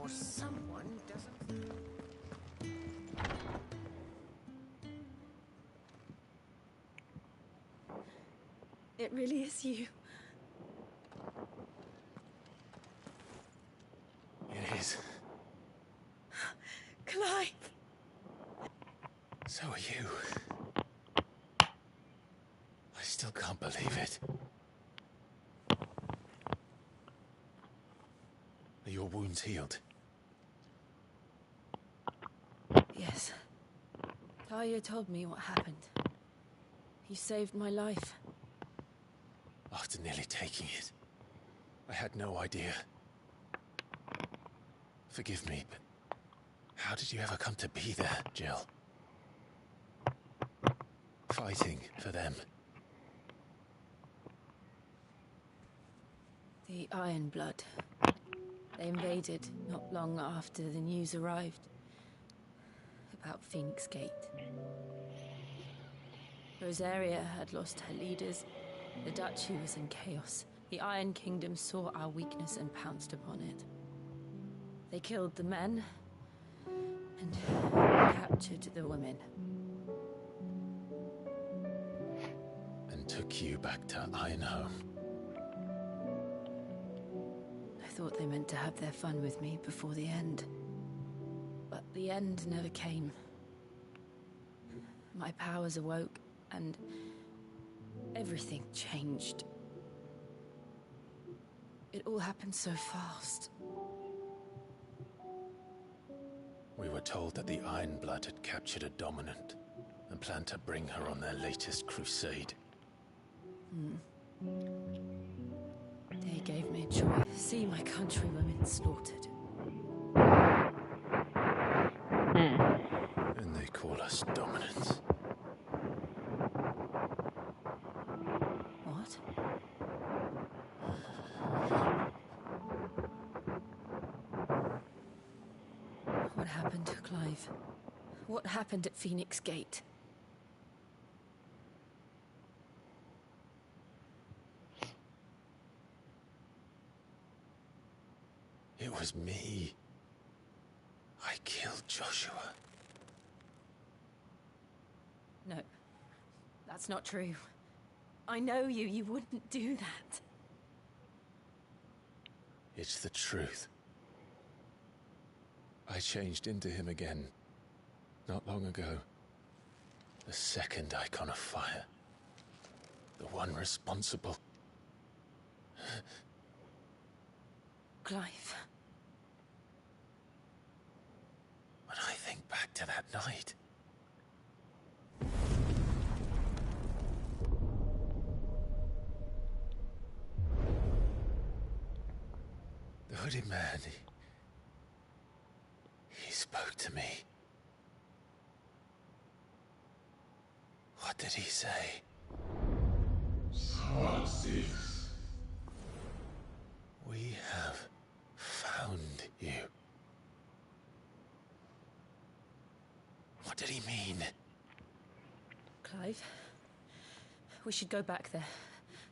Or someone doesn't... It really is you. It is. Clive! So are you. I still can't believe it. Are your wounds healed? Yes. Talia told me what happened. You saved my life. After nearly taking it, I had no idea. Forgive me, but how did you ever come to be there, Jill? Fighting for them. The Iron Blood. They invaded not long after the news arrived about Phoenix Gate. Rosaria had lost her leaders. The Duchy was in chaos. The Iron Kingdom saw our weakness and pounced upon it. They killed the men and captured the women. And took you back to Ironhome. I thought they meant to have their fun with me before the end. But the end never came. My powers awoke, and everything changed. It all happened so fast. We were told that the Iron Blood had captured a dominant and planned to bring her on their latest crusade. They gave me a choice. See my countrywomen slaughtered. And they call us dominants. What? What happened to Clive? What happened at Phoenix Gate? It was me. I killed Joshua. No, that's not true. I know you. You wouldn't do that. It's the truth. I changed into him again, not long ago. The second icon of fire. The one responsible. Clive. When I think back to that night... The hooded man, he spoke to me. What did he say? Six. We have found you. What did he mean? Clive, we should go back there,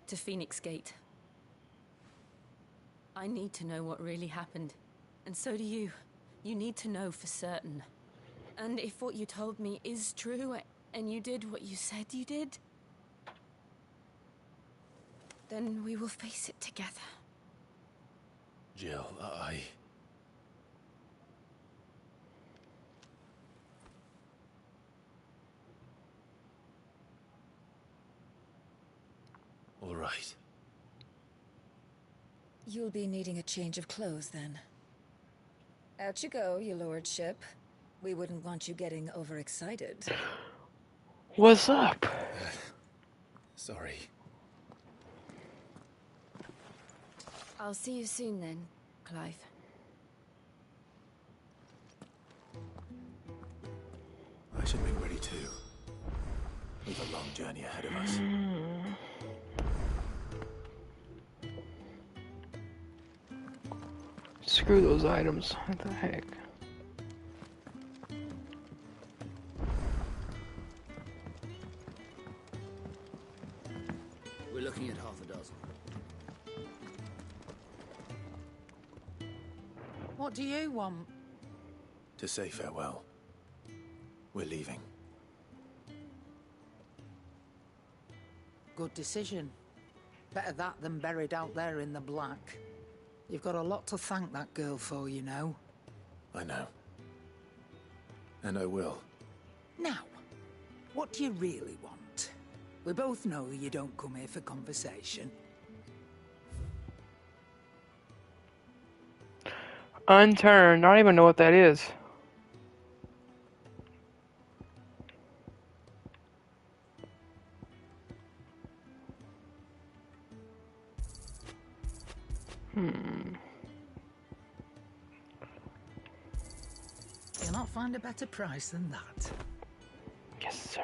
to Phoenix Gate. I need to know what really happened, and so do you. You need to know for certain. And if what you told me is true, and you did what you said you did, then we will face it together. Jill, All right. You'll be needing a change of clothes, then. Out you go, your lordship. We wouldn't want you getting overexcited. What's up? Sorry. I'll see you soon then, Clive. I should make ready too. We've a long journey ahead of us. Screw those items. What the heck? We're looking at half a dozen. What do you want? To say farewell. We're leaving. Good decision. Better that than buried out there in the black. You've got a lot to thank that girl for, you know. I know. And I will. Now, what do you really want? We both know you don't come here for conversation. Unturned. I don't even know what that is. You'll not find a better price than that. Yes, sir.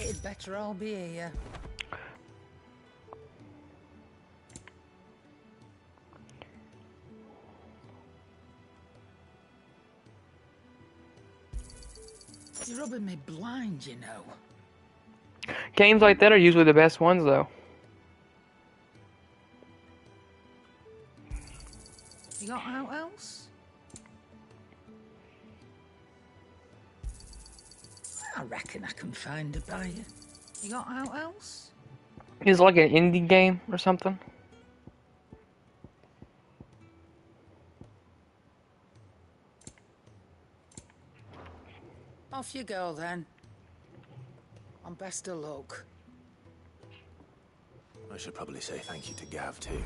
It'd better all be here. You're rubbing me blind, you know. Games like that are usually the best ones, though. You got out else? I reckon I can find a buyer. You got out else? It's like an indie game or something. Off you go then. And best of luck. I should probably say thank you to Gav, too.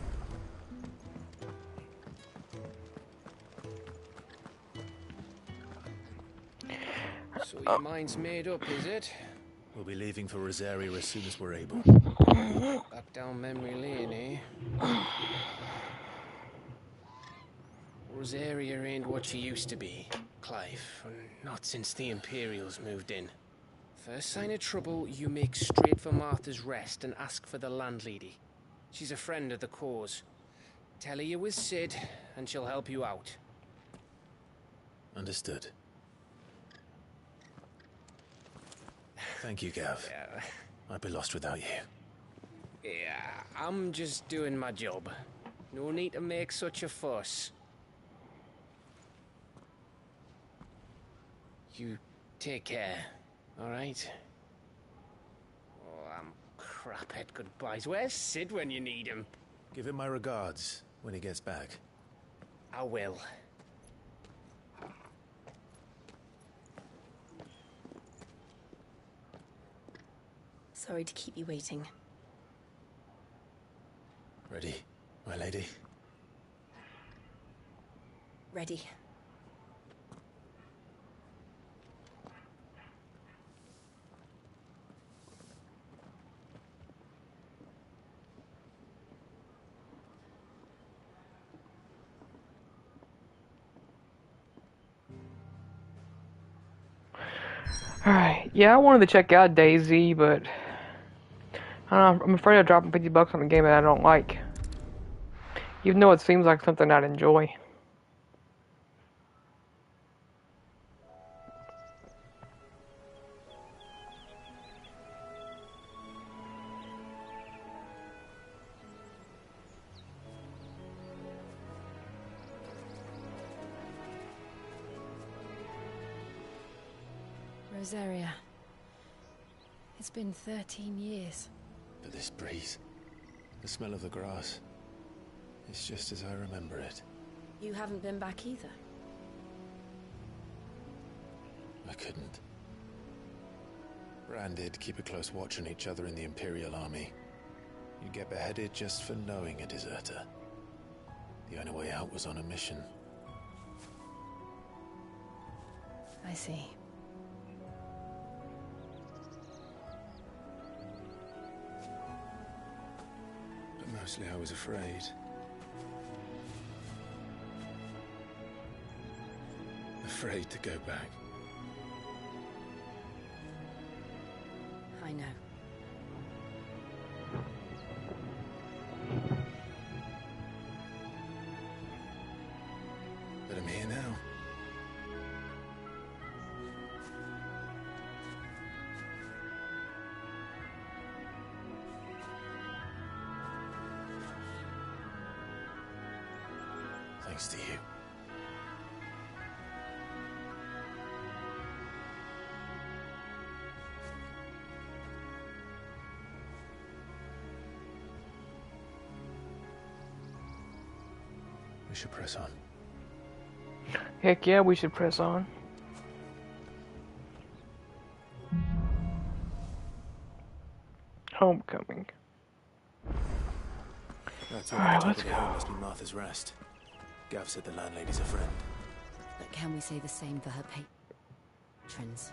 So your mind's made up, is it? We'll be leaving for Rosaria as soon as we're able. Back down memory lane, eh? Rosaria ain't what she used to be, Clive. Not since the Imperials moved in. First sign of trouble, you make straight for Martha's Rest and ask for the landlady. She's a friend of the cause. Tell her you're with Sid, and she'll help you out. Understood. Thank you, Gav. Yeah. I'd be lost without you. Yeah, I'm just doing my job. No need to make such a fuss. You take care, alright? Oh, I'm crap at goodbyes. Where's Sid when you need him? Give him my regards when he gets back. I will. Sorry to keep you waiting. Ready, my lady? Ready. Alright, yeah, I wanted to check out DayZ, but I don't know, I'm afraid of dropping $50 on a game that I don't like. Even though it seems like something I'd enjoy. Rosaria. It's been 13 years. But this breeze, the smell of the grass, it's just as I remember it. You haven't been back either. I couldn't. Bran did keep a close watch on each other in the Imperial Army. You'd get beheaded just for knowing a deserter. The only way out was on a mission. I see. But mostly I was afraid. Afraid to go back. I know. But I'm here now. thanks to you. We should press on. Heck yeah, we should press on. Homecoming. That's Alright, top let's of the go. hill must be Martha's Rest. Gav said the landlady's a friend. But can we say the same for her patrons?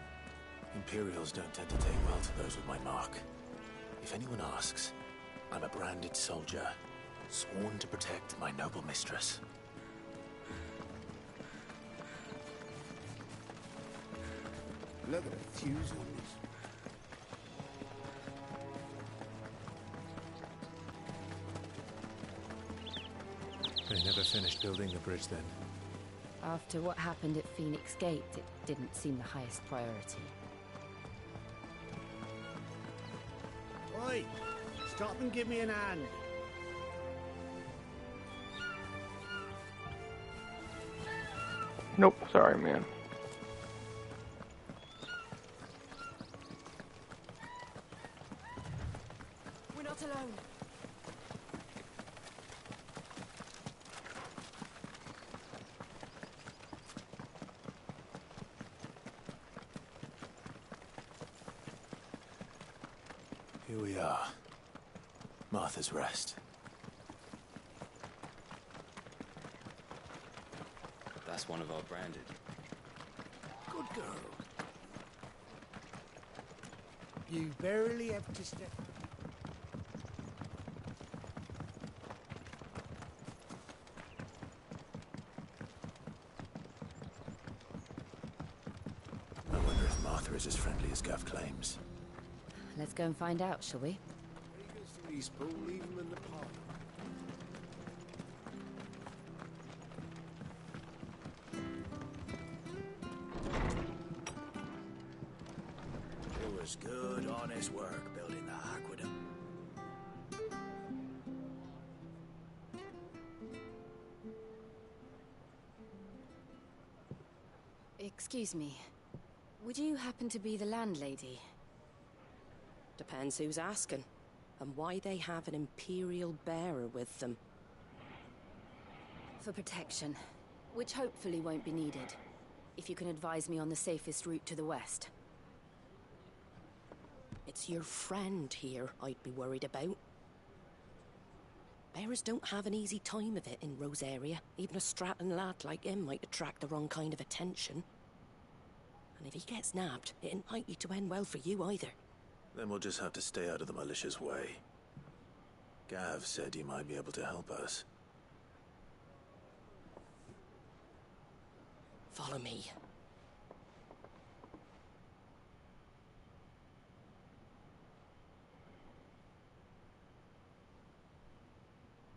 Imperials don't tend to take well to those with my mark. If anyone asks, I'm a branded soldier, sworn to protect my noble mistress. Look at the fuse on this. They never finished building the bridge then. After what happened at Phoenix Gate, it didn't seem the highest priority. Oi! Stop and give me an hand. Nope, sorry, man. We're not alone. Here we are. Martha's Rest. That's one of our branded. Good girl. You verily have to step. I wonder if Martha is as friendly as Gav claims. Let's go and find out, shall we? Eagles to East Pool, leave them in the park. It was good, honest work building the aqueduct. Excuse me. Would you happen to be the landlady? Depends who's asking, and why they have an Imperial bearer with them. For protection, which hopefully won't be needed. If you can advise me on the safest route to the west. It's your friend here I'd be worried about. Bearers don't have an easy time of it in Rosaria. Even a Stratton lad like him might attract the wrong kind of attention. And if he gets nabbed, it ain't likely to end well for you either. Then we'll just have to stay out of the malicious way. Gav said he might be able to help us. Follow me.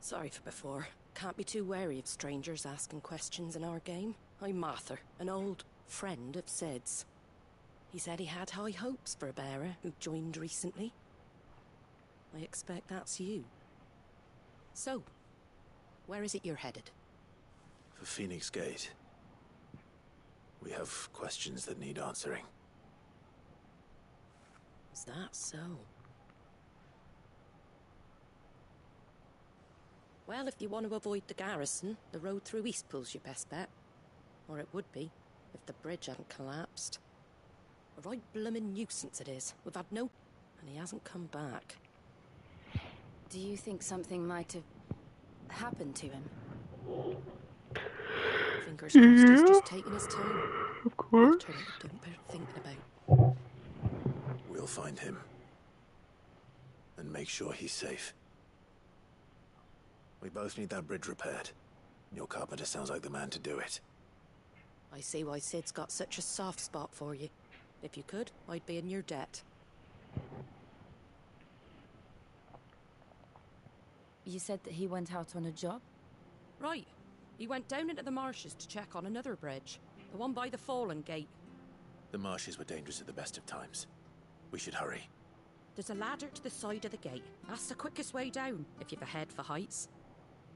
Sorry for before. Can't be too wary of strangers asking questions in our game. I'm Martha, an old friend of Sid's. He said he had high hopes for a bearer who joined recently. I expect that's you. So, where is it you're headed? For Phoenix Gate. We have questions that need answering. Is that so? Well, if you want to avoid the garrison, the road through Eastpool's your best bet. Or it would be, if the bridge hadn't collapsed. A right bloomin' nuisance it is. We've had no... and he hasn't come back. Do you think something might have happened to him? Fingers crossed he's just taking his time. Of course. Don't bear thinking about. We'll find him. And make sure he's safe. We both need that bridge repaired. Your carpenter sounds like the man to do it. I see why Sid's got such a soft spot for you. If you could, I'd be in your debt. You said that he went out on a job? Right. He went down into the marshes to check on another bridge. The one by the Fallen Gate. The marshes were dangerous at the best of times. We should hurry. There's a ladder to the side of the gate. That's the quickest way down, if you've a head for heights.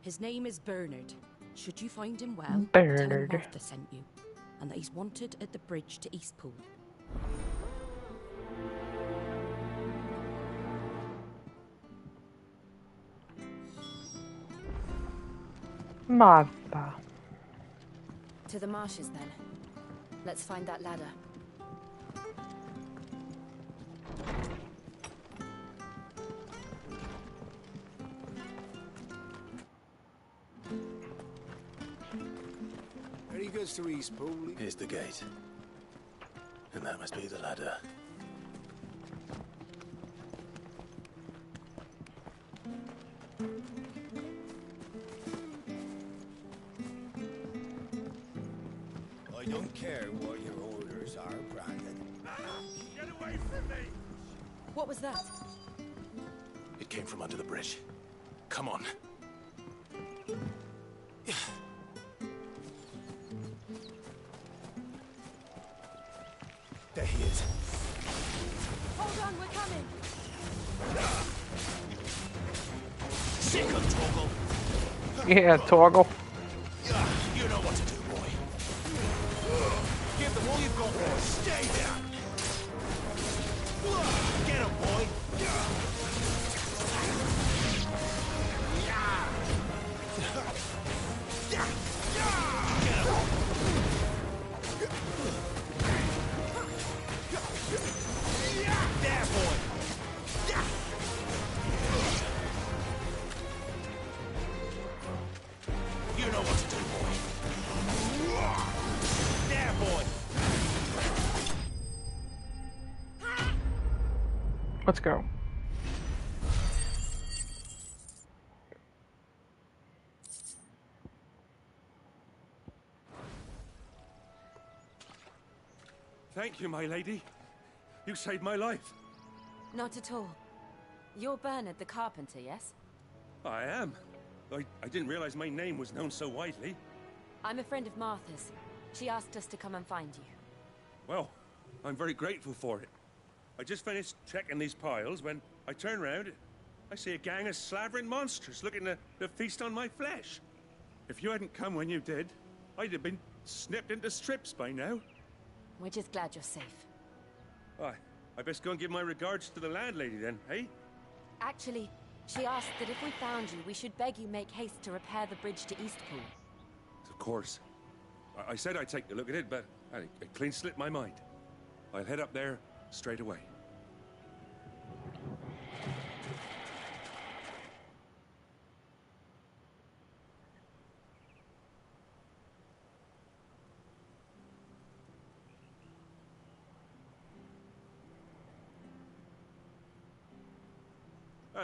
His name is Bernard. Should you find him well, Bernard. tell him Martha sent you, and that he's wanted at the bridge to Eastpool. Martha. To the marshes, then. Let's find that ladder. Any goods to Eastpool? Here's the gate. And that must be the ladder. I don't care what your orders are, Brandon. Get away from me! What was that? It came from under the bridge. Come on. There he is. Hold on, we're coming! Sick of Torgal. Yeah, Torgal. You know what to do, boy. Give them all you've got, boy. Stay down. Get him, boy. There, boy. You know what to do, boy. There, boy. Let's go. Thank you, my lady. You saved my life. Not at all. You're Bernard the carpenter, yes? I am. I didn't realize my name was known so widely. I'm a friend of Martha's. She asked us to come and find you. Well, I'm very grateful for it. I just finished checking these piles when I turn around. I see a gang of slavering monsters looking to feast on my flesh. If you hadn't come when you did, I'd have been snipped into strips by now. We're just glad you're safe. I best go and give my regards to the landlady then, eh? Actually, she asked that if we found you, we should beg you make haste to repair the bridge to Eastpool. Of course. I said I'd take a look at it, but it clean slipped my mind. I'll head up there straight away.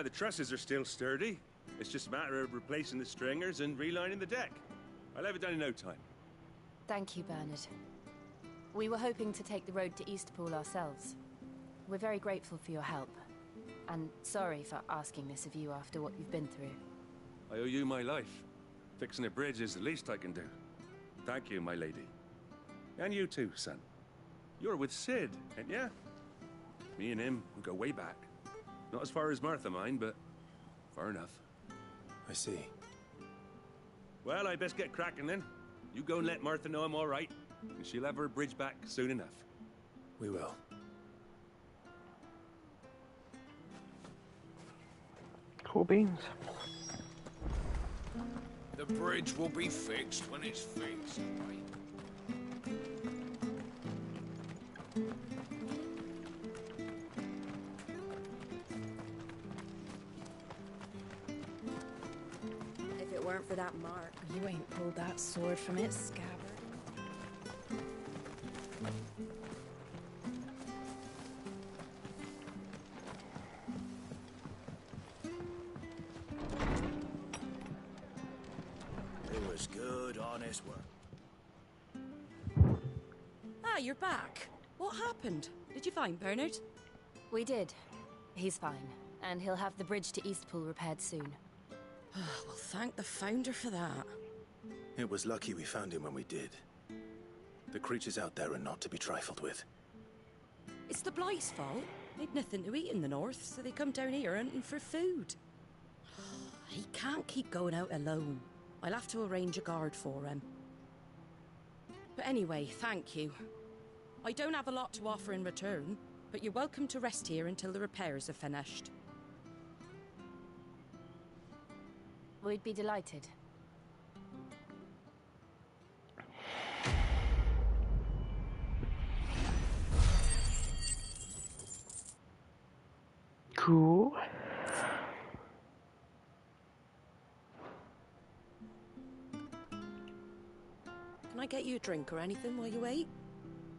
The trusses are still sturdy. It's just a matter of replacing the stringers and relining the deck. I'll have it done in no time. Thank you, Bernard. We were hoping to take the road to Eastpool ourselves. We're very grateful for your help. And sorry for asking this of you after what you've been through. I owe you my life. Fixing a bridge is the least I can do. Thank you, my lady. And you too, son. You're with Sid, ain't ya? Me and him, we go way back. Not as far as Martha, mind, but far enough. I see. Well, I best get cracking then. You go and let Martha know I'm all right, and she'll have her bridge back soon enough. We will. Cool beans. The bridge will be fixed when it's fixed, right? If it weren't for that mark. You ain't pulled that sword from its scabbard. It was good, honest work. Ah, you're back. What happened? Did you find Bernard? We did. He's fine, and he'll have the bridge to Eastpool repaired soon. Well, thank the Founder for that. It was lucky we found him when we did. The creatures out there are not to be trifled with. It's the Blight's fault. They'd nothing to eat in the north, so they come down here hunting for food. He can't keep going out alone. I'll have to arrange a guard for him. But anyway, thank you. I don't have a lot to offer in return, but you're welcome to rest here until the repairs are finished. We'd be delighted. Cool. Can I get you a drink or anything while you wait?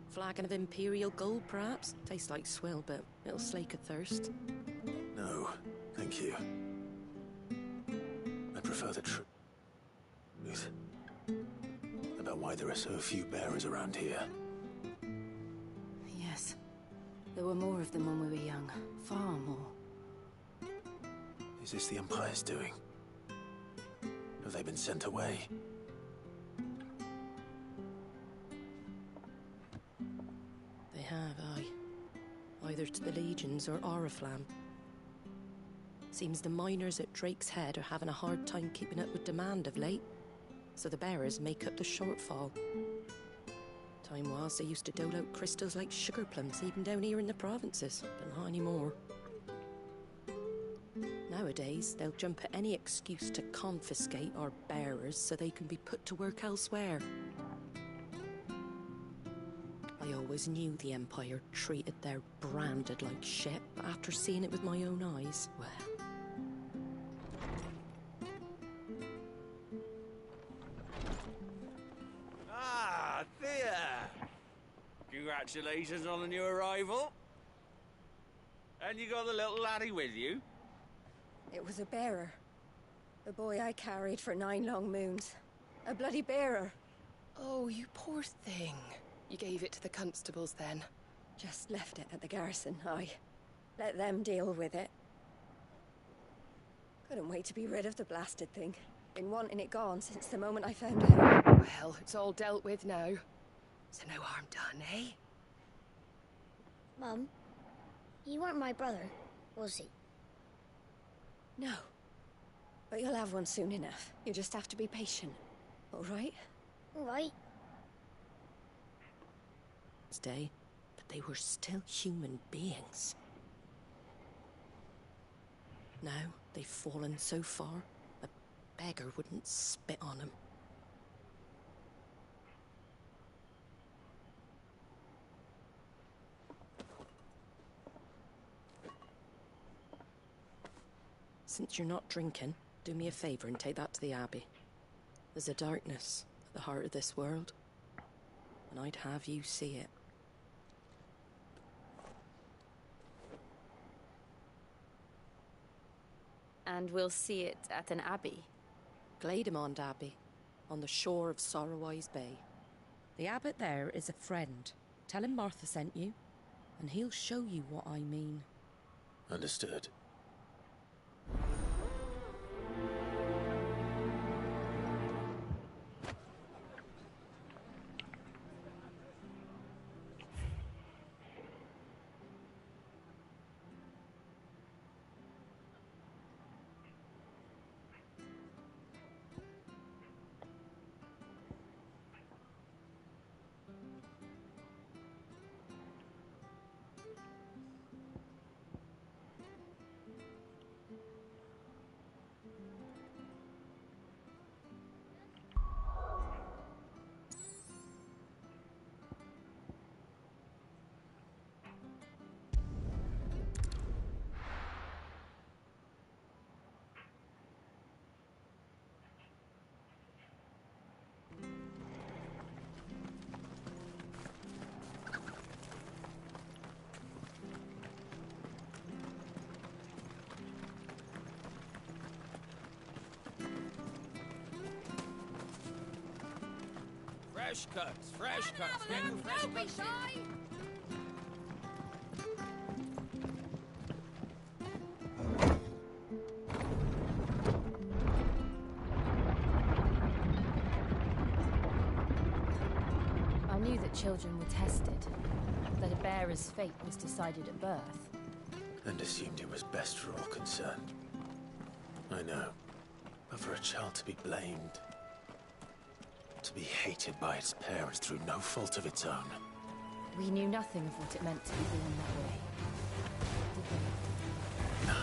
Flagon of Imperial Gold, perhaps? Tastes like swill, but it'll slake a thirst. No, thank you. I prefer the truth about why there are so few bearers around here. Yes. There were more of them when we were young. Far more. Is this the Empire's doing? Have they been sent away? They have, aye. Either to the Legions or Oriflamme. Seems the miners at Drake's Head are having a hard time keeping up with demand of late, so the bearers make up the shortfall. Time was they used to dole out crystals like sugar plums even down here in the provinces, but not anymore. Nowadays, they'll jump at any excuse to confiscate our bearers so they can be put to work elsewhere. I always knew the Empire treated their branded like shit, but after seeing it with my own eyes, well... Ah, Thea! Congratulations on the new arrival. And you got the little laddie with you? It was a bearer. The boy I carried for 9 long moons. A bloody bearer. Oh, you poor thing. You gave it to the constables then? Just left it at the garrison, aye. Let them deal with it. Couldn't wait to be rid of the blasted thing. Been wanting it gone since the moment I found it. Well, it's all dealt with now. So no harm done, eh? Mum, you weren't my brother, was he? No. But you'll have one soon enough. You just have to be patient. All right? All right. Stay, but they were still human beings. Now, they've fallen so far, a beggar wouldn't spit on them. Since you're not drinking, do me a favor and take that to the Abbey. There's a darkness at the heart of this world, and I'd have you see it. And we'll see it at an abbey? Glademond Abbey, on the shore of Sorrowwise Bay. The abbot there is a friend. Tell him Martha sent you, and he'll show you what I mean. Understood. Fresh cuts, fresh cuts. Getting fresh Don't be cuts. shy! I knew that children were tested, that a bearer's fate was decided at birth. And assumed it was best for all concerned. I know. But for a child to be blamed, To be hated by its parents through no fault of its own. We knew nothing of what it meant to be born that way, did we? No.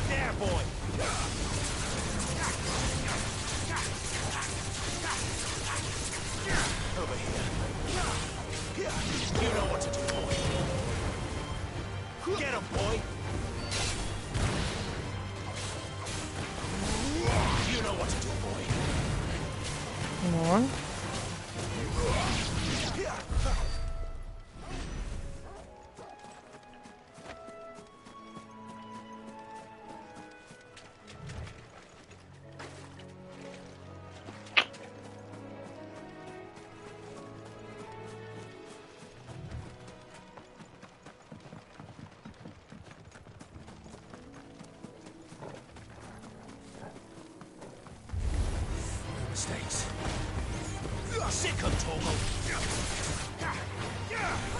There, boy! Over here. You know what to do, boy. Get him, boy! You know what to do, boy. Come on. Mistakes. Sick of Torgal.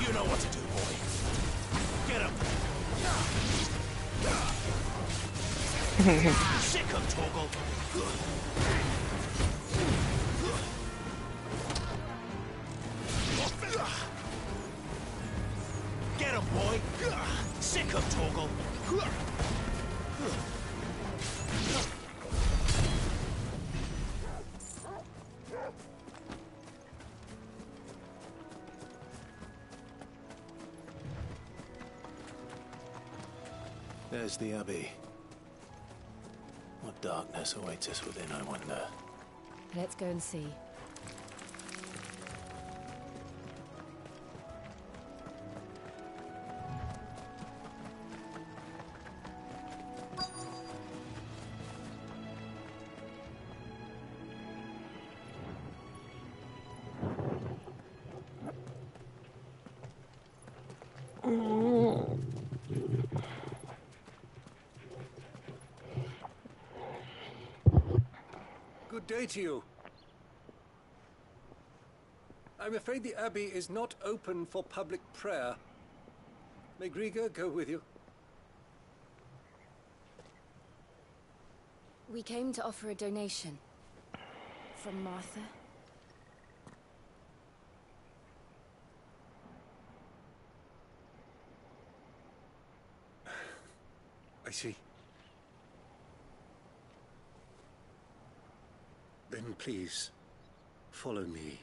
You know what to do, boy. Get him. Sick of Torgal. Get him, boy. Sick of Torgal. There's the Abbey. What darkness awaits us within, I wonder. Let's go and see. Good day to you. I'm afraid the Abbey is not open for public prayer. May Griga go with you? We came to offer a donation. From Martha. I see. Then please, follow me.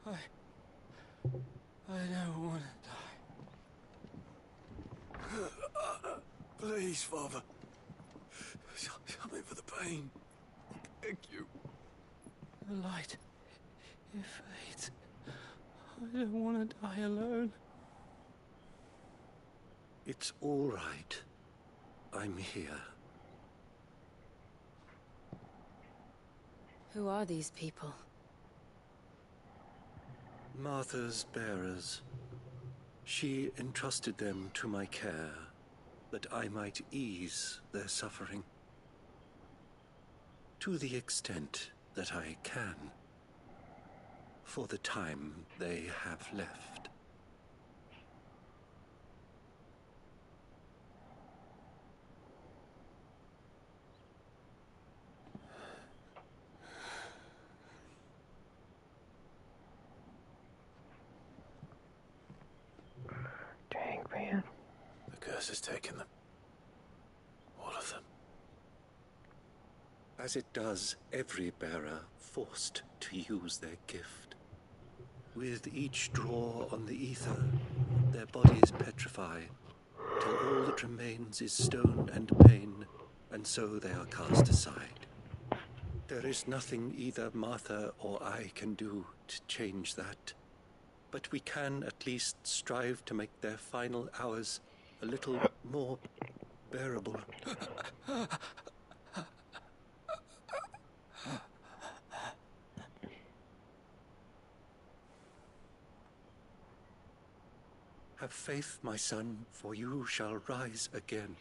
I don't want to die. Please, Father. Something for the pain. Thank you. The light. It fades. I don't want to die alone. It's all right. I'm here. Who are these people? Martha's bearers. She entrusted them to my care, that I might ease their suffering. To the extent that I can, for the time they have left. Dang, man. The curse has taken them. All of them. As it does every bearer forced to use their gift. With each draw on the ether, their bodies petrify, till all that remains is stone and pain, and so they are cast aside. There is nothing either Martha or I can do to change that, but we can at least strive to make their final hours a little more bearable. Have faith, my son, for you shall rise again,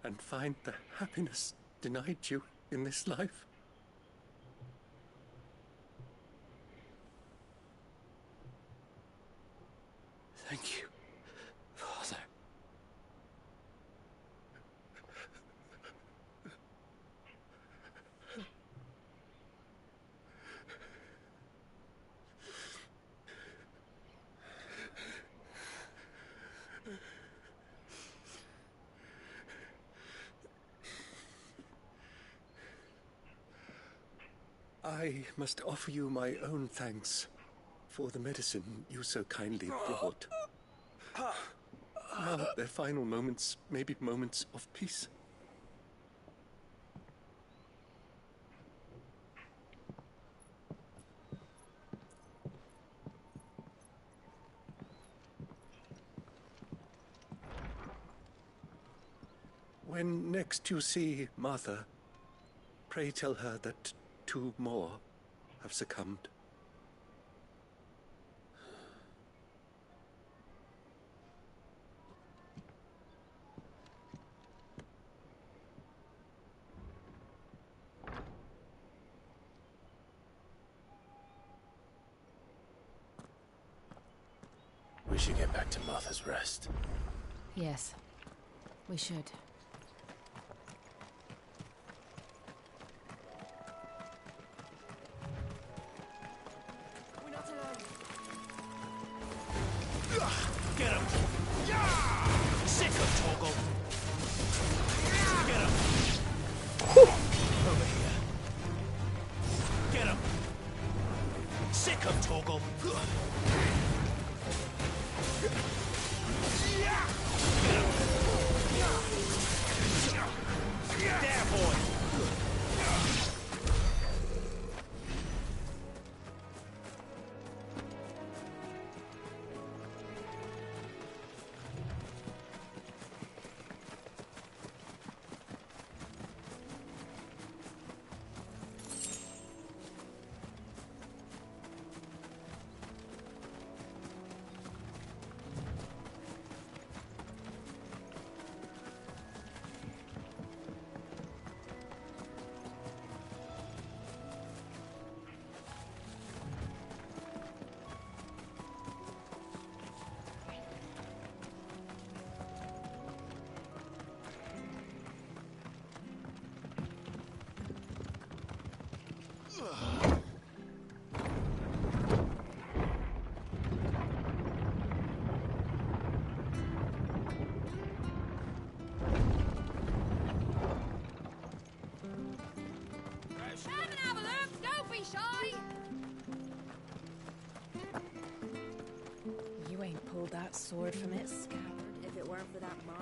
and find the happiness denied you in this life. Thank you, Father. I must offer you my own thanks for the medicine you so kindly brought. Now, their final moments may be moments of peace. When next you see Martha, pray tell her that 2 more have succumbed. We should get back to Martha's Rest. Yes, we should. Get him! Sick of Torgal! Get him! Over here. Get him! Sick of Torgal! There, boy! Come and have a look! Don't be shy! You ain't pulled that sword from its scabbard if it weren't for that mark.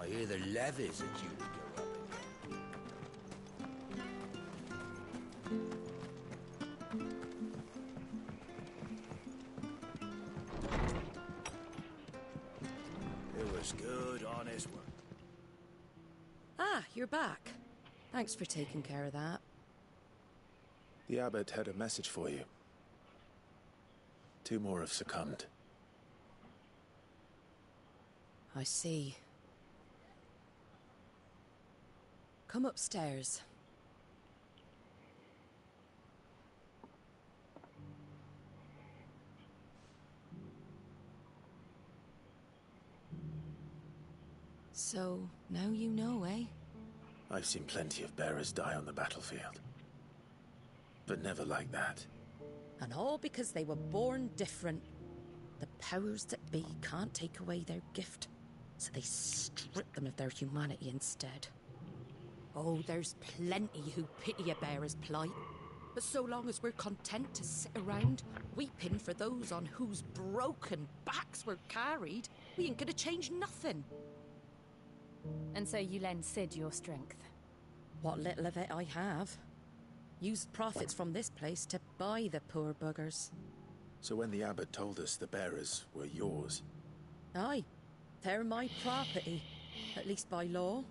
I hear the levies are due to go up again. It was good, honest work. Ah, you're back. Thanks for taking care of that. The abbot had a message for you. 2 more have succumbed. I see. Come upstairs. So, now you know, eh? I've seen plenty of bearers die on the battlefield. But never like that. And all because they were born different. The powers that be can't take away their gift, so they strip them of their humanity instead. Oh, there's plenty who pity a bearer's plight. But so long as we're content to sit around, weeping for those on whose broken backs we're carried, we ain't gonna change nothing. And so you lend Sid your strength? What little of it I have. Used profits from this place to buy the poor buggers. So when the abbot told us the bearers were yours... Aye, they're my property, at least by law.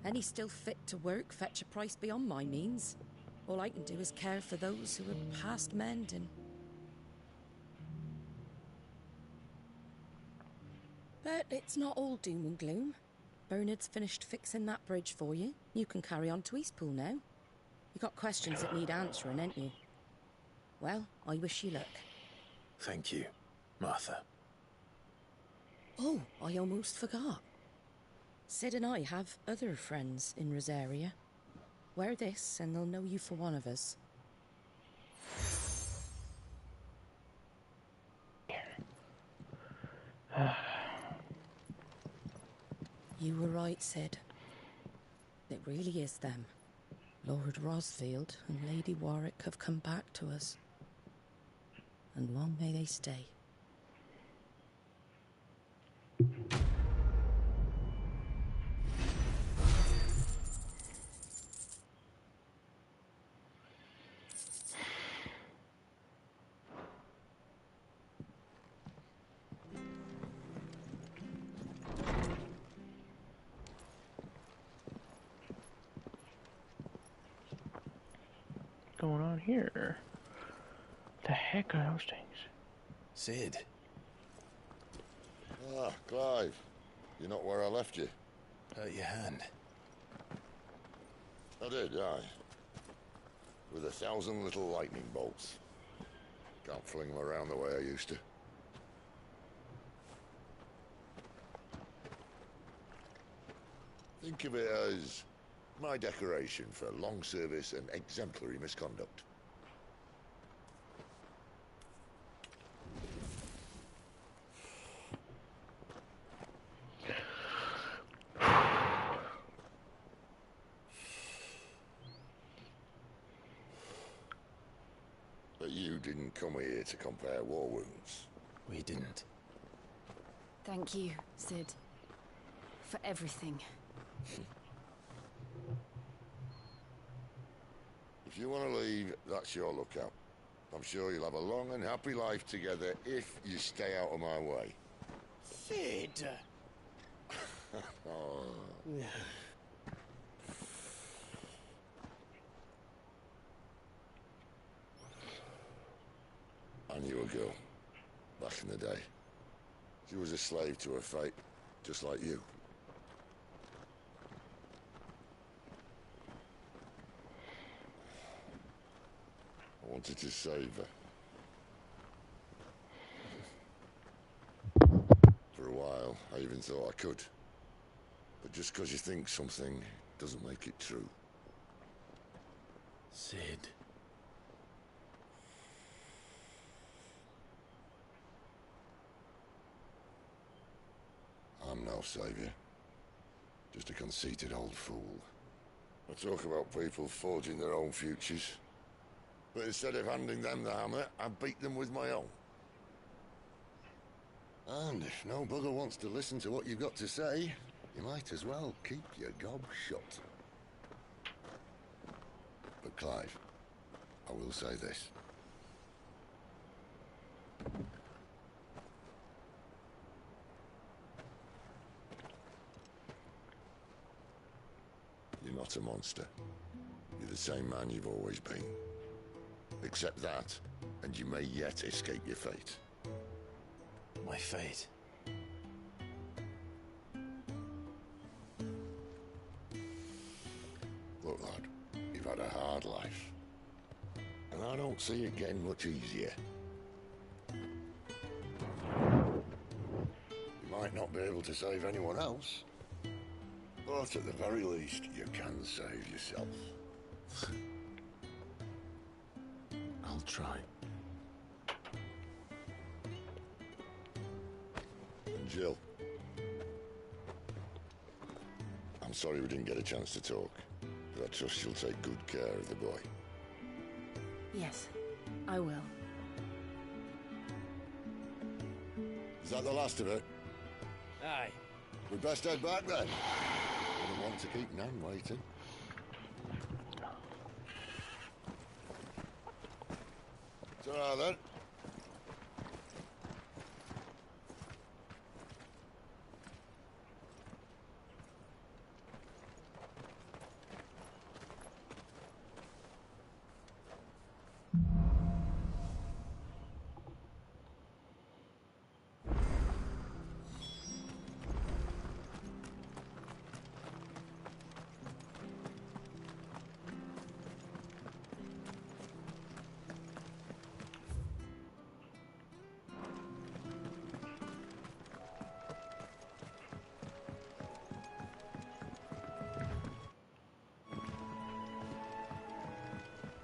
Any still fit to work fetch a price beyond my means. All I can do is care for those who are past mending. But it's not all doom and gloom. Bernard's finished fixing that bridge for you. You can carry on to Eastpool now. You got questions that need answering, ain't you? Well, I wish you luck. Thank you, Martha. Oh, I almost forgot. Sid and I have other friends in Rosaria. Wear this and they'll know you for one of us. You were right, Sid. It really is them. Lord Rosfield and Lady Warwick have come back to us. And long may they stay. Going on here? The heck are those things? Sid. Ah, Clive. You're not where I left you. Hurt your hand. I did, aye. With 1,000 little lightning bolts. Can't fling them around the way I used to. Think of it as my decoration for long service and exemplary misconduct. But you didn't come here to compare war wounds. We didn't. Thank you, Sid. For everything. If you want to leave, that's your lookout. I'm sure you'll have a long and happy life together if you stay out of my way. Sid! Oh. I knew a girl, back in the day. She was a slave to her fate, just like you. I wanted to save her. For a while, I even thought I could. But just because you think something doesn't make it true. Sid. I'm no savior. Just a conceited old fool. I talk about people forging their own futures. But instead of handing them the hammer, I beat them with my own. And if no bugger wants to listen to what you've got to say, you might as well keep your gob shut. But Clive, I will say this. You're not a monster. You're the same man you've always been. Accept that, and you may yet escape your fate. My fate? Look, lad, you've had a hard life. And I don't see it getting much easier. You might not be able to save anyone else, but at the very least, you can save yourself. I'll try. And Jill, I'm sorry we didn't get a chance to talk, but I trust you'll take good care of the boy. Yes, I will. Is that the last of it? Aye. We'd best head back then. Wouldn't want to keep Nan waiting. Ta-ra then.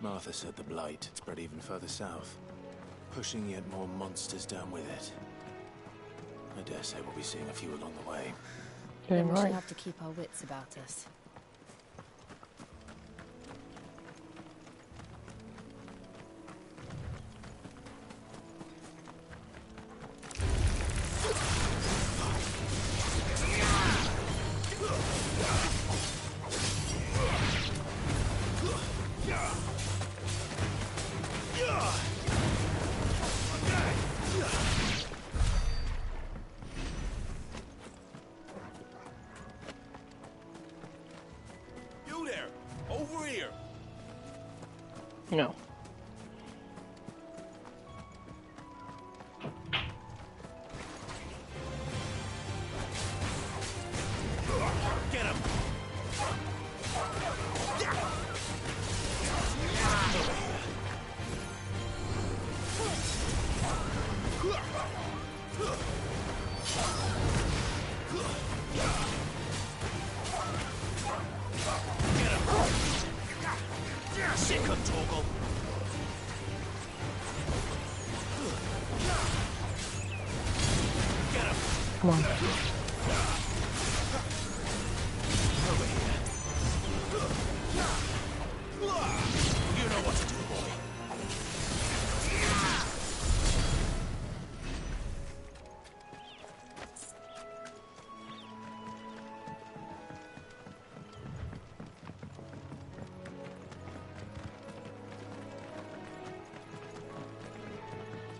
Martha said the Blight had spread even further south, pushing yet more monsters down with it. I dare say we'll be seeing a few along the way. Then we shall have to keep our wits about us. No. Get him! Sick of Torgal. Get him. Come on. Over here. You know what to do, boy.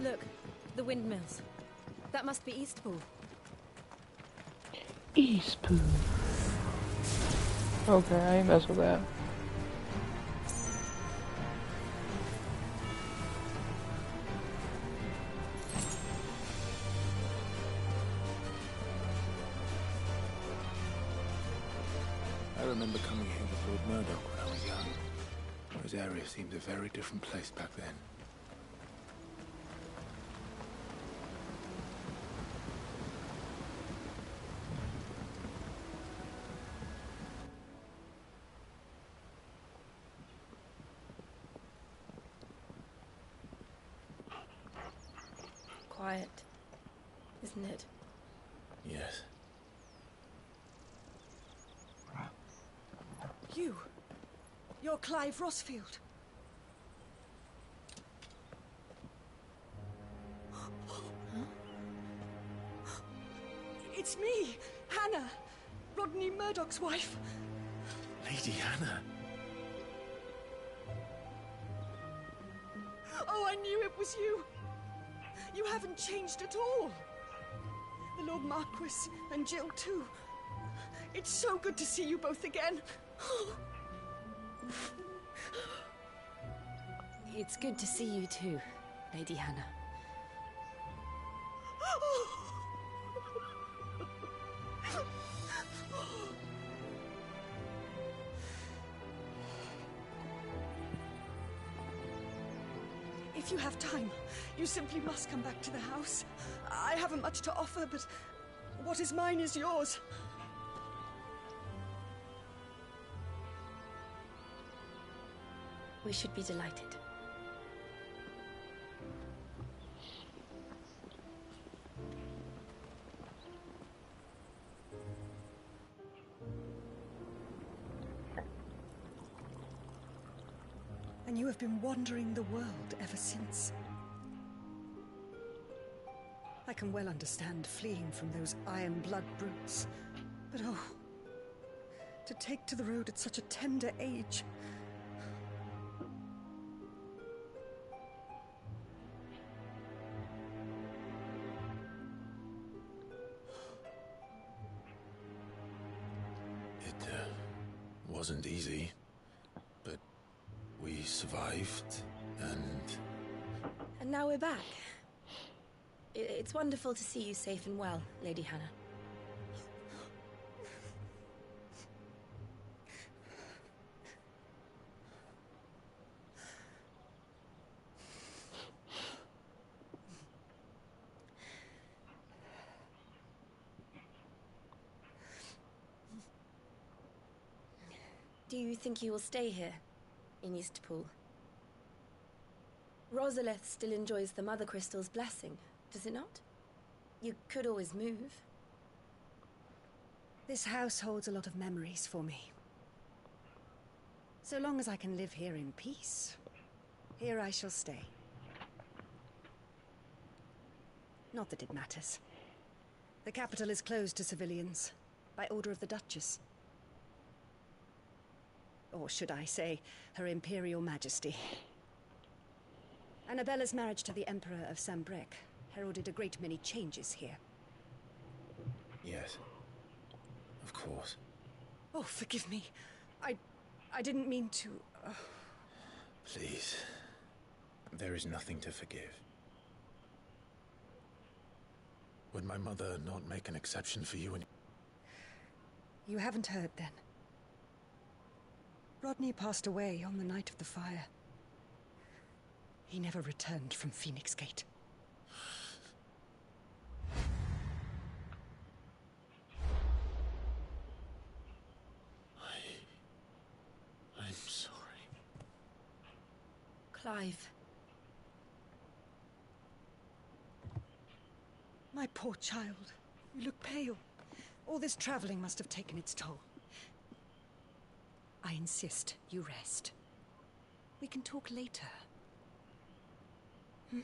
Look, the windmills. That must be Eastpool. Eastpool. Okay, I ain't mess with that. I remember coming here with Lord Murdoch when I was young. Those areas seemed a very different place back then. Quiet, isn't it? Yes. You're Clive Rossfield. It's me, Hannah, Rodney Murdoch's wife. Lady Hannah. Oh, I knew it was you. You haven't changed at all. The Lord Marquis and Jill too. It's so good to see you both again. It's good to see you too, Lady Hannah. If you have time, you simply must come back to the house. I haven't much to offer, but what is mine is yours. We should be delighted. And you have been wandering the world ever since. I can well understand fleeing from those iron blood brutes. But oh, to take to the road at such a tender age. It wasn't easy, but we survived, and... And now we're back. It's wonderful to see you safe and well, Lady Hannah. Do you think you will stay here, in Eastpool? Rosalith still enjoys the Mother Crystal's blessing, does it not? You could always move. This house holds a lot of memories for me. So long as I can live here in peace, here I shall stay. Not that it matters. The capital is closed to civilians, by order of the Duchess. Or should I say, Her Imperial Majesty. Annabella's marriage to the Emperor of Sambrec heralded a great many changes here. Yes. Of course. Oh, forgive me. I didn't mean to... Please. There is nothing to forgive. Would my mother not make an exception for you and... You haven't heard, then. Rodney passed away on the night of the fire. He never returned from Phoenix Gate. I'm sorry. Clive. My poor child. You look pale. All this traveling must have taken its toll. I insist you rest. We can talk later. Hmm?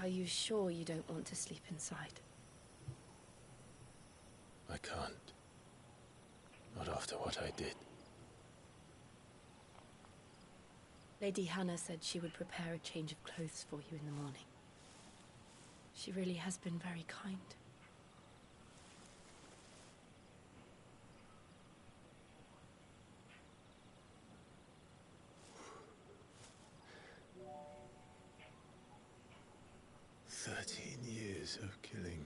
Are you sure you don't want to sleep inside? I can't. Not after what I did. Lady Hannah said she would prepare a change of clothes for you in the morning. She really has been very kind. Years of killing.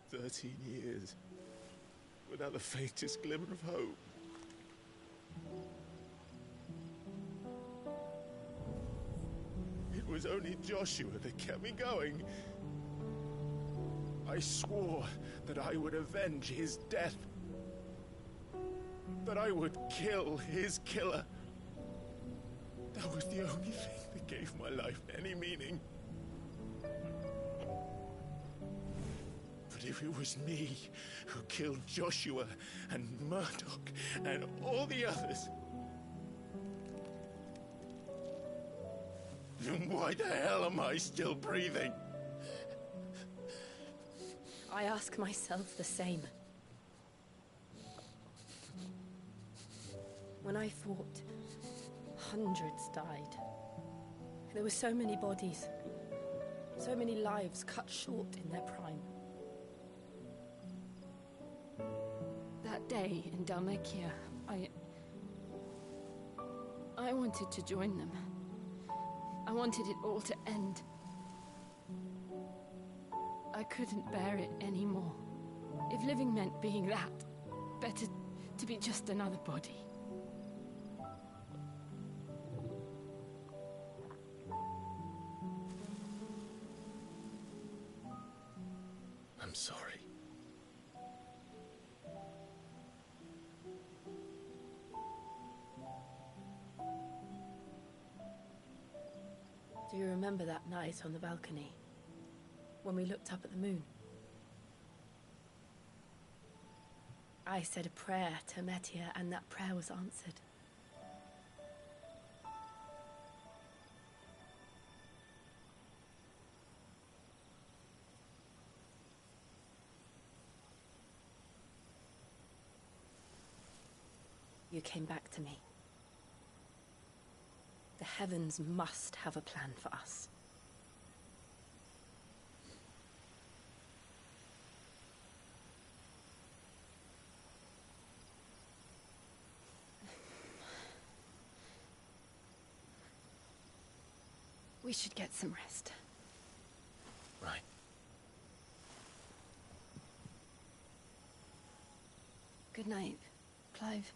13 years without the faintest glimmer of hope. It was only Joshua that kept me going. I swore that I would avenge his death. That I would kill his killer. That was the only thing that gave my life any meaning. But if it was me who killed Joshua and Murdoch and all the others, then why the hell am I still breathing? I ask myself the same. When I fought, hundreds died. There were so many bodies, so many lives cut short in their prime. That day in Dalmekia, I wanted to join them. I wanted it all to end. I couldn't bear it anymore. If living meant being that, better to be just another body. I'm sorry. Do you remember that night on the balcony? When we looked up at the moon? I said a prayer to Metia, and that prayer was answered. You came back to me. The heavens must have a plan for us. We should get some rest. Right. Good night, Clive.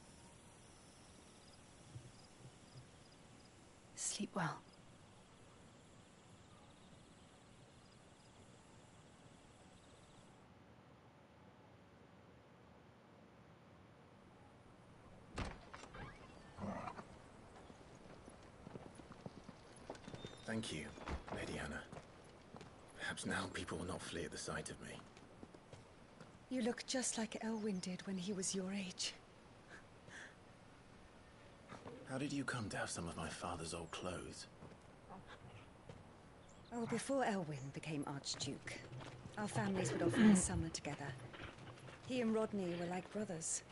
Sleep well. Thank you, Lady Hannah. Perhaps now people will not flee at the sight of me. You look just like Elwyn did when he was your age. How did you come to have some of my father's old clothes? Oh, before Elwyn became Archduke, our families would often summer together. He and Rodney were like brothers.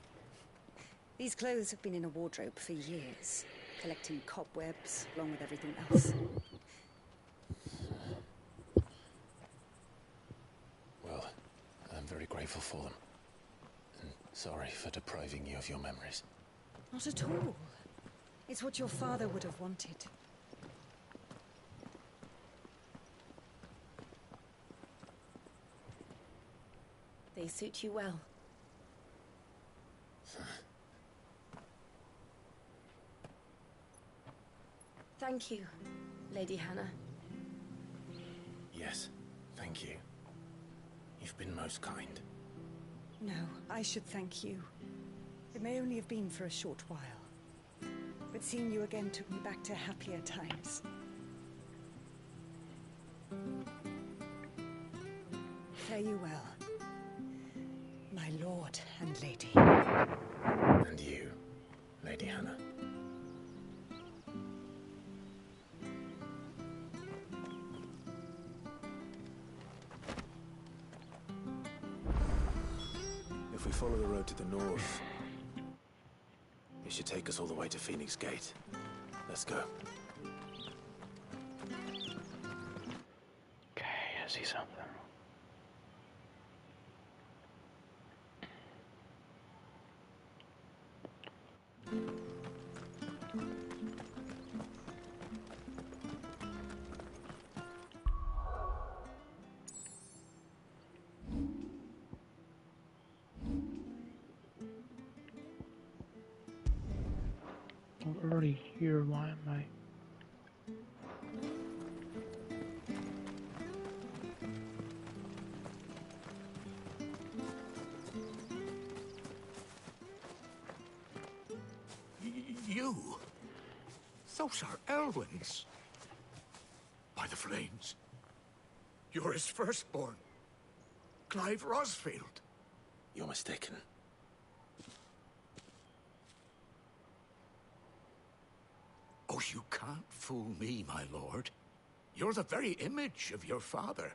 These clothes have been in a wardrobe for years, collecting cobwebs along with everything else. Well, I'm very grateful for them. And sorry for depriving you of your memories. Not at all. It's what your father would have wanted. They suit you well. Thank you, Lady Hannah. Yes, thank you. You've been most kind. No, I should thank you. It may only have been for a short while, but seeing you again took me back to happier times. Fare you well, my lord and lady. And you, Lady Hannah. If we follow the road to the north, it should take us all the way to Phoenix Gate. Let's go. Okay, I see something. I'm already here, why am I? You? Those are Elwyn's. By the flames. You're his firstborn. Clive Rosfield. You're mistaken. Oh, you can't fool me, my lord. You're the very image of your father.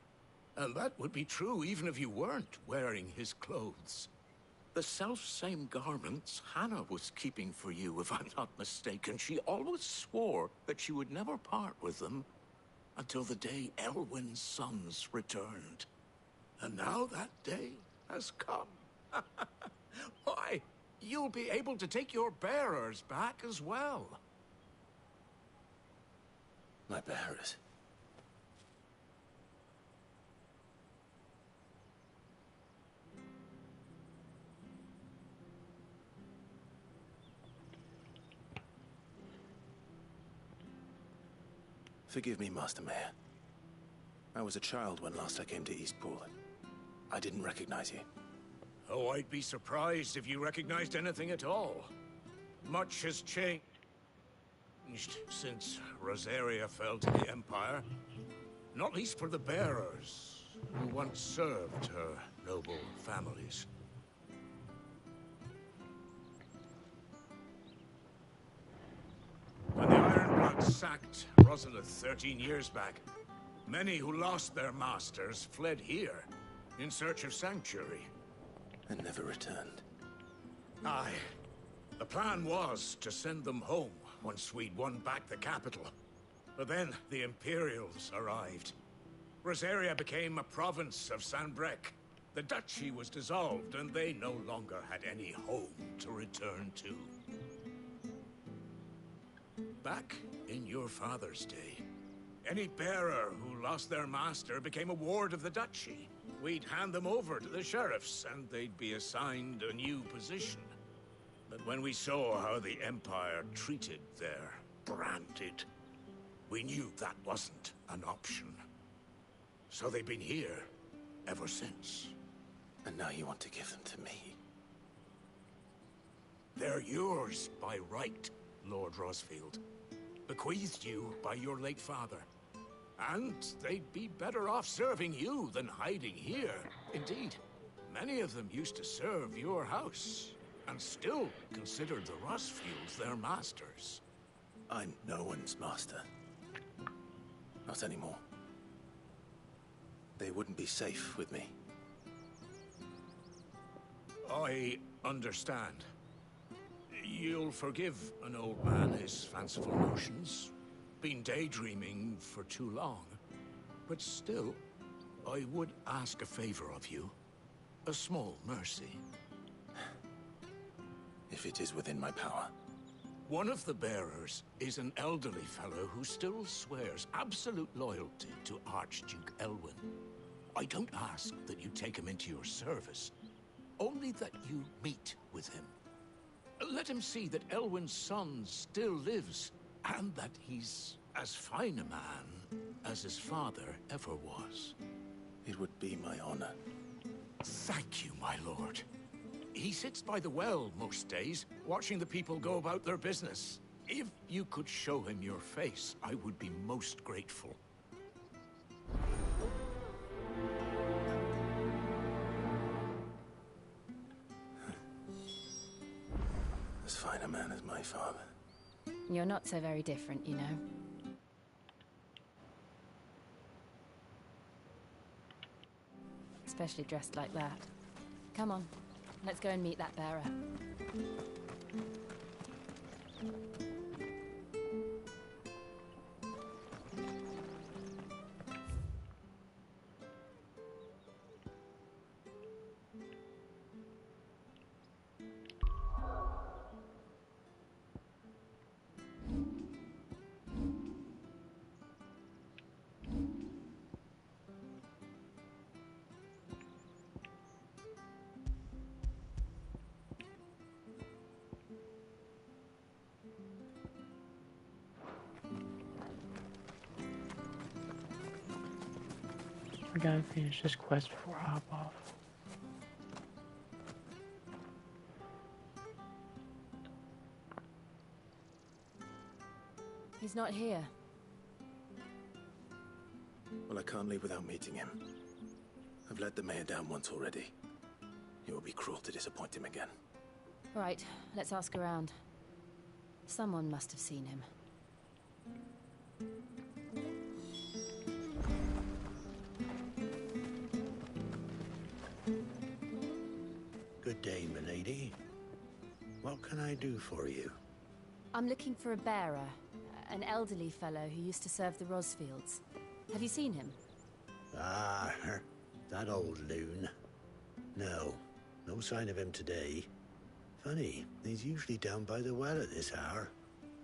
And that would be true even if you weren't wearing his clothes. The self-same garments Hannah was keeping for you, if I'm not mistaken. She always swore that she would never part with them until the day Elwyn's sons returned. And now that day has come. Why, you'll be able to take your bearers back as well. My bearers? Forgive me, Master Mayor. I was a child when last I came to Eastpool. I didn't recognize you. Oh, I'd be surprised if you recognized anything at all. Much has changed since Rosaria fell to the Empire. Not least for the bearers, who once served her noble families. When the Ironbloods sacked Rosalith 13 years back, many who lost their masters fled here in search of sanctuary. And never returned. Aye. The plan was to send them home once we'd won back the capital. But then the Imperials arrived. Rosaria became a province of Sanbreque. The duchy was dissolved, and they no longer had any home to return to. Back in your father's day, any bearer who lost their master became a ward of the duchy. We'd hand them over to the sheriffs, and they'd be assigned a new position. But when we saw how the Empire treated their branded We knew that wasn't an option. So they've been here ever since. And now you want to give them to me? They're yours by right, Lord Rosfield. Bequeathed you by your late father. And they'd be better off serving you than hiding here. Indeed, many of them used to serve your house, and still considered the Rosfields their masters. I'm no one's master. Not anymore. They wouldn't be safe with me. I understand. You'll forgive an old man his fanciful notions. Been daydreaming for too long. But still, I would ask a favor of you. A small mercy. If it is within my power. One of the bearers is an elderly fellow who still swears absolute loyalty to Archduke Elwyn. I don't ask that you take him into your service, only that you meet with him. Let him see that Elwyn's son still lives, and that he's as fine a man as his father ever was. It would be my honor. Thank you, my lord. He sits by the well most days, watching the people go about their business. If you could show him your face, I would be most grateful. As fine a man as my father. You're not so very different, you know. Especially dressed like that. Come on, let's go and meet that bearer. I gotta finish this quest before I hop off. He's not here. Well, I can't leave without meeting him. I've let the mayor down once already. It would be cruel to disappoint him again. Right, let's ask around. Someone must have seen him. Good day, milady. What can I do for you? I'm looking for a bearer, an elderly fellow who used to serve the Rosfields. Have you seen him? Ah, that old loon. No sign of him today. Funny, he's usually down by the well at this hour,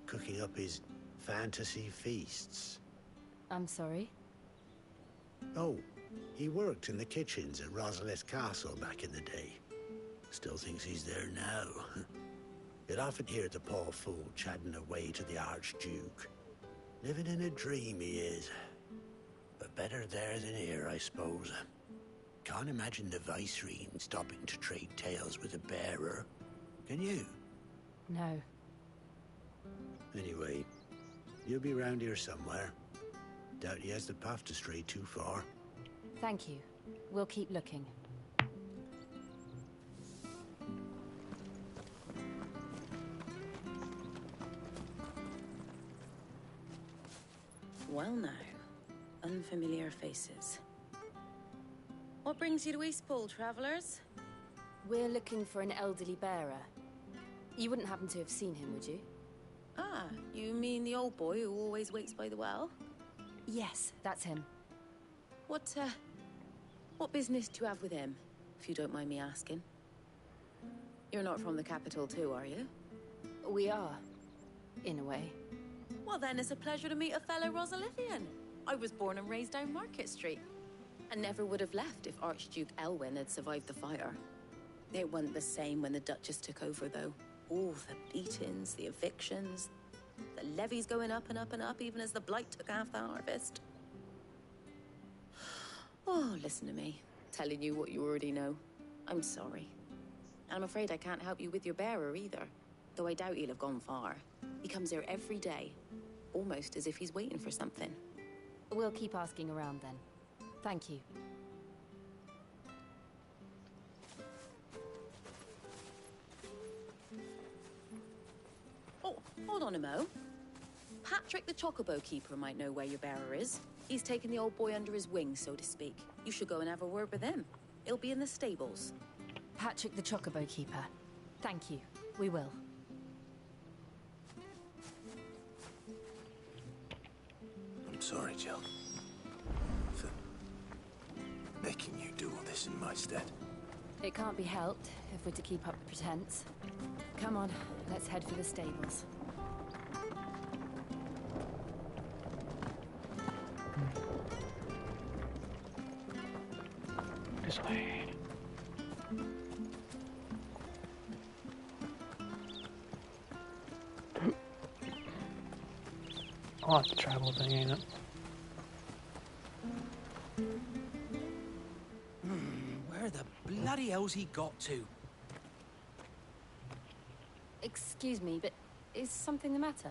cooking up his fantasy feasts. I'm sorry? Oh, he worked in the kitchens at Rosalith Castle back in the day. Still thinks he's there now. You'd often hear the poor fool chatting away to the Archduke. Living in a dream he is. But better there than here, I suppose. Can't imagine the Viceroy stopping to trade tales with a bearer. Can you? No. Anyway, you'll be round here somewhere. Doubt he has the path to stray too far. Thank you. We'll keep looking. Well now, unfamiliar faces. What brings you to Eastpool, travelers? We're looking for an elderly bearer. You wouldn't happen to have seen him, would you? Ah, you mean the old boy who always waits by the well? Yes, that's him. What business do you have with him, if you don't mind me asking? You're not from the capital too, are you? We are, in a way. Well then, it's a pleasure to meet a fellow Rosalithian. I was born and raised down Market Street, and never would have left if Archduke Elwyn had survived the fire. It wasn't the same when the Duchess took over, though. All the beatings, the evictions, the The levy's going up and up and up, even as the blight took half the harvest. Oh, listen to me. Telling you what you already know. I'm sorry. And I'm afraid I can't help you with your bearer either. Though I doubt he'll have gone far. He comes here every day. Almost as if he's waiting for something. We'll keep asking around then. Thank you. Oh, hold on a mo. Patrick the Chocobo Keeper might know where your bearer is. He's taken the old boy under his wing, so to speak. You should go and have a word with him. He'll be in the stables. Patrick the Chocobo Keeper. Thank you. We will. I'm sorry, Jill. For making you do all this in my stead. It can't be helped if we're to keep up the pretense. Come on, let's head for the stables. This way. Oh, it's a travel thing, ain't it? Where the bloody hell's he got to? Excuse me, but is something the matter?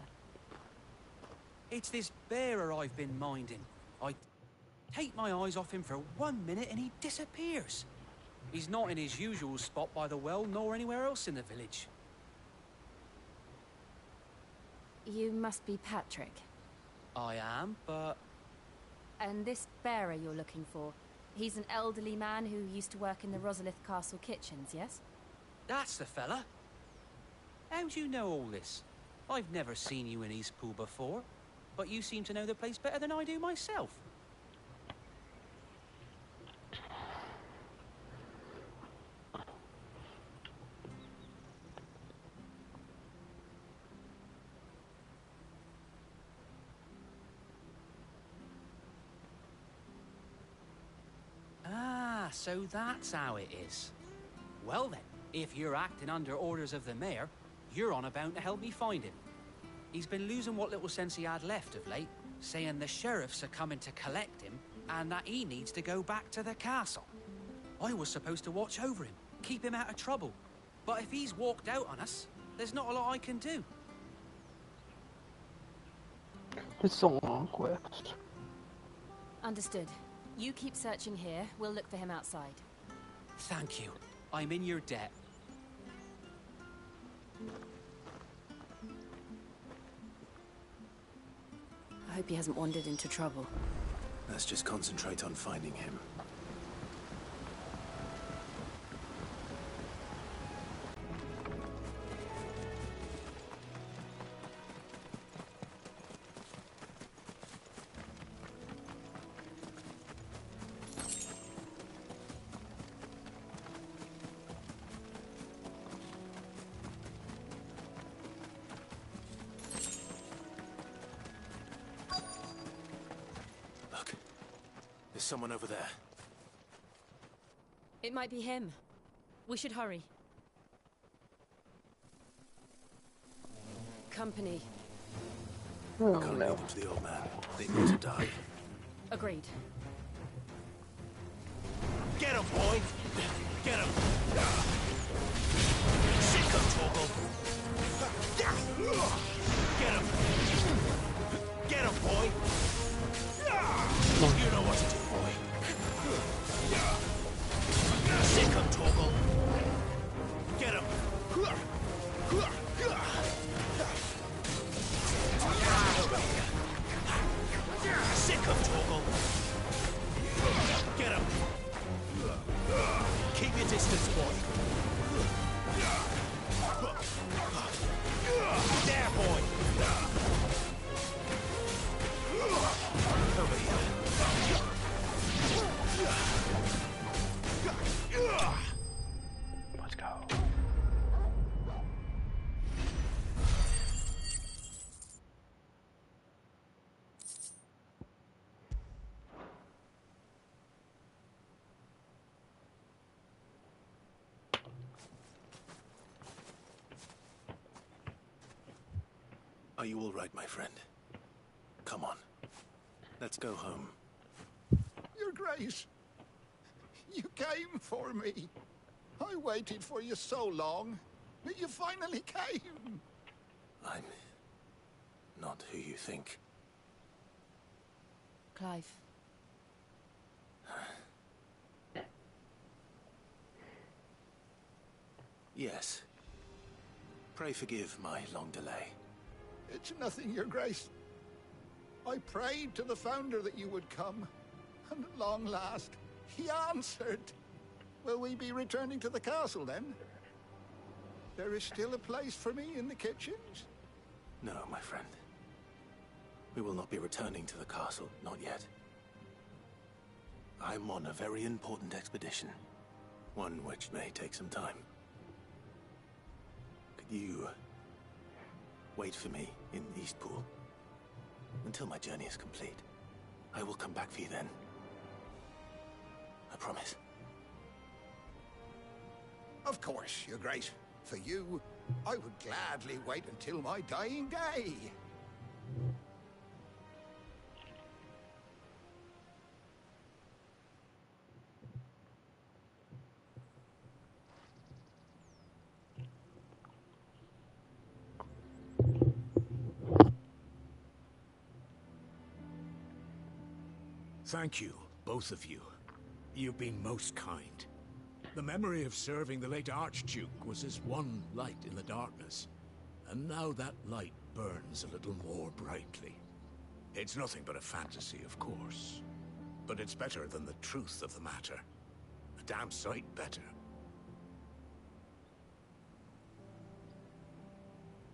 It's this bearer I've been minding. I take my eyes off him for 1 minute and he disappears. He's not in his usual spot by the well, nor anywhere else in the village. You must be Patrick. I am, but... And this bearer you're looking for, he's an elderly man who used to work in the Rosalith Castle kitchens, yes? That's the fella. How'd you know all this? I've never seen you in Eastpool before, but you seem to know the place better than I do myself. So that's how it is. Well then, if you're acting under orders of the mayor, you're on about to help me find him. He's been losing what little sense he had left of late, saying the sheriffs are coming to collect him and that he needs to go back to the castle. I was supposed to watch over him, keep him out of trouble. But if he's walked out on us, there's not a lot I can do. It's a long quest. Understood. You keep searching here. We'll look for him outside. Thank you. I'm in your debt. I hope he hasn't wandered into trouble. Let's just concentrate on finding him. There's someone over there. It might be him. We should hurry. Company. Oh, Can't no. lead them to the old man. They need to die. Agreed. Get him, boy! Get him! Sick of Torgal! Get him! Get him, boy! You know what to do, boy. Sick of Torgal! Get him! Sick of Torgal! Get him! Keep your distance, boy. There, boy. Are you all right, my friend? Come on. Let's go home. Your Grace, you came for me. I waited for you so long, but you finally came. I'm not who you think. Clive. Yes. Pray forgive my long delay. It's nothing, Your Grace. I prayed to the Founder that you would come, and at long last, he answered. Will we be returning to the castle, then? There is still a place for me in the kitchens? No, my friend. We will not be returning to the castle, not yet. I'm on a very important expedition, one which may take some time. Could you wait for me in Eastpool until my journey is complete? I will come back for you then. I promise. Of course, Your Grace. For you, I would gladly wait until my dying day. Thank you, both of you. You've been most kind. The memory of serving the late Archduke was as one light in the darkness, and now that light burns a little more brightly. It's nothing but a fantasy, of course, but it's better than the truth of the matter. A damn sight better.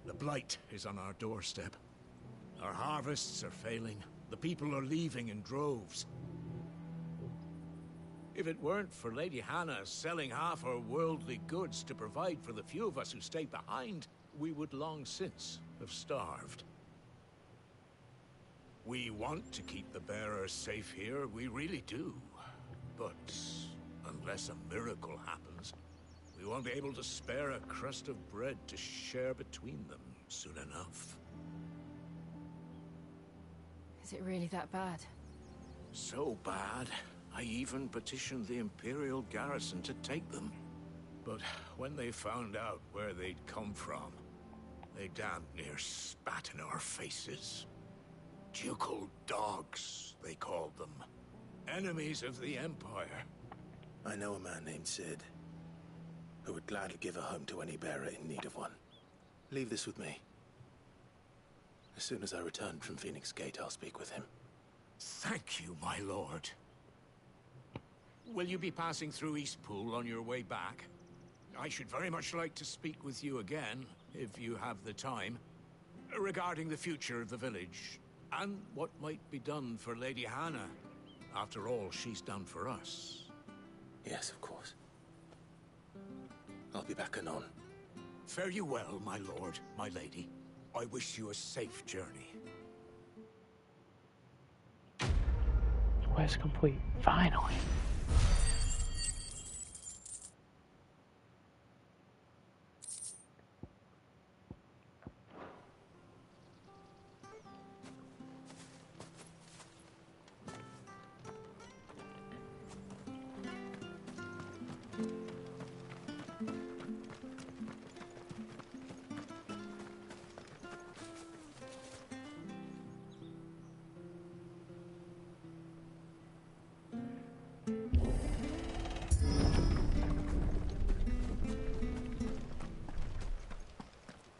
The Blight is on our doorstep. Our harvests are failing. The people are leaving in droves. If it weren't for Lady Hannah selling half her worldly goods to provide for the few of us who stay behind, we would long since have starved. We want to keep the bearers safe here, we really do. But unless a miracle happens, we won't be able to spare a crust of bread to share between them soon enough. Is it really that bad? So bad, I even petitioned the Imperial garrison to take them. But when they found out where they'd come from, they damn near spat in our faces. Ducal dogs, they called them. Enemies of the Empire. I know a man named Cid, who would gladly give a home to any bearer in need of one. Leave this with me. As soon as I return from Phoenix Gate, I'll speak with him. Thank you, my lord. Will you be passing through Eastpool on your way back? I should very much like to speak with you again, if you have the time, regarding the future of the village, and what might be done for Lady Hannah. After all, she's done for us. Yes, of course. I'll be back anon. Fare you well, my lord, my lady. I wish you a safe journey. Quest complete. Finally.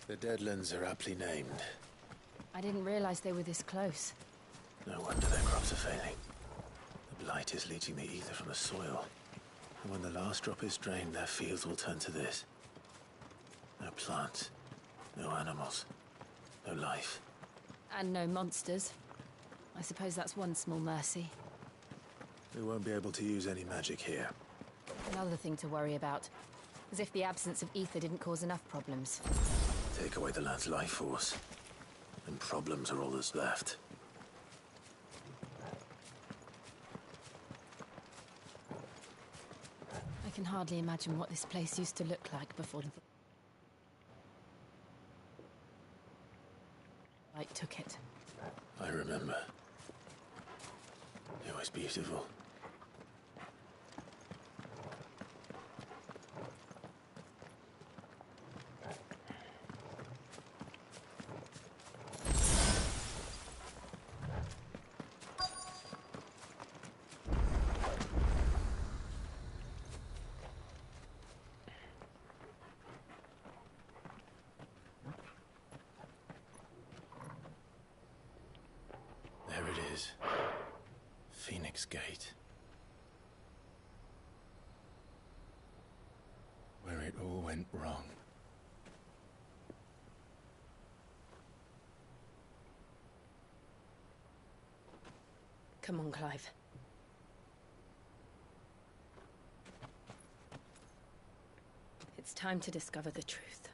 The Deadlands are aptly named. I didn't realize they were this close. No wonder their crops are failing. The Blight is leaching the ether from the soil. And when the last drop is drained, their fields will turn to this. No plants, no animals, no life. And no monsters. I suppose that's one small mercy. We won't be able to use any magic here. Another thing to worry about. As if the absence of ether didn't cause enough problems. Take away the lad's life force, and problems are all that's left. I can hardly imagine what this place used to look like before the... took it. I remember. It was beautiful. There it is. Phoenix Gate. Where it all went wrong. Come on, Clive. It's time to discover the truth.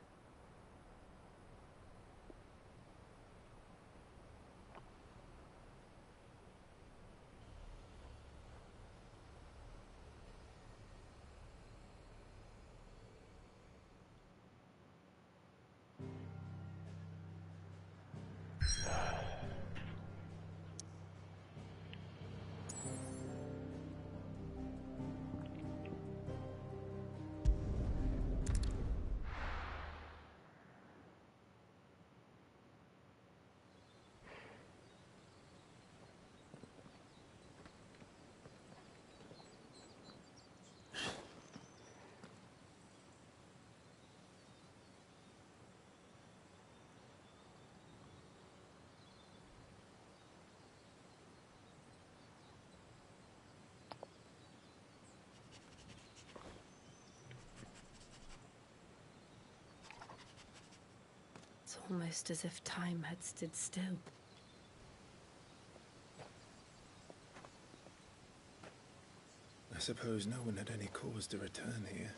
It's almost as if time had stood still. I suppose no one had any cause to return here.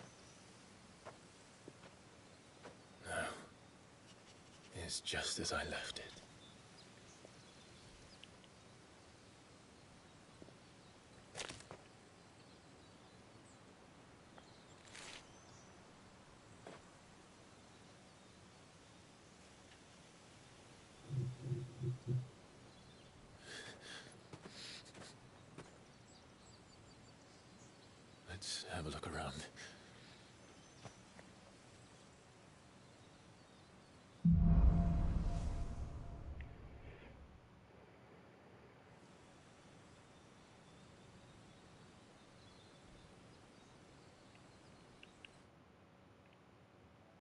No. It's just as I left it. Let's have a look around.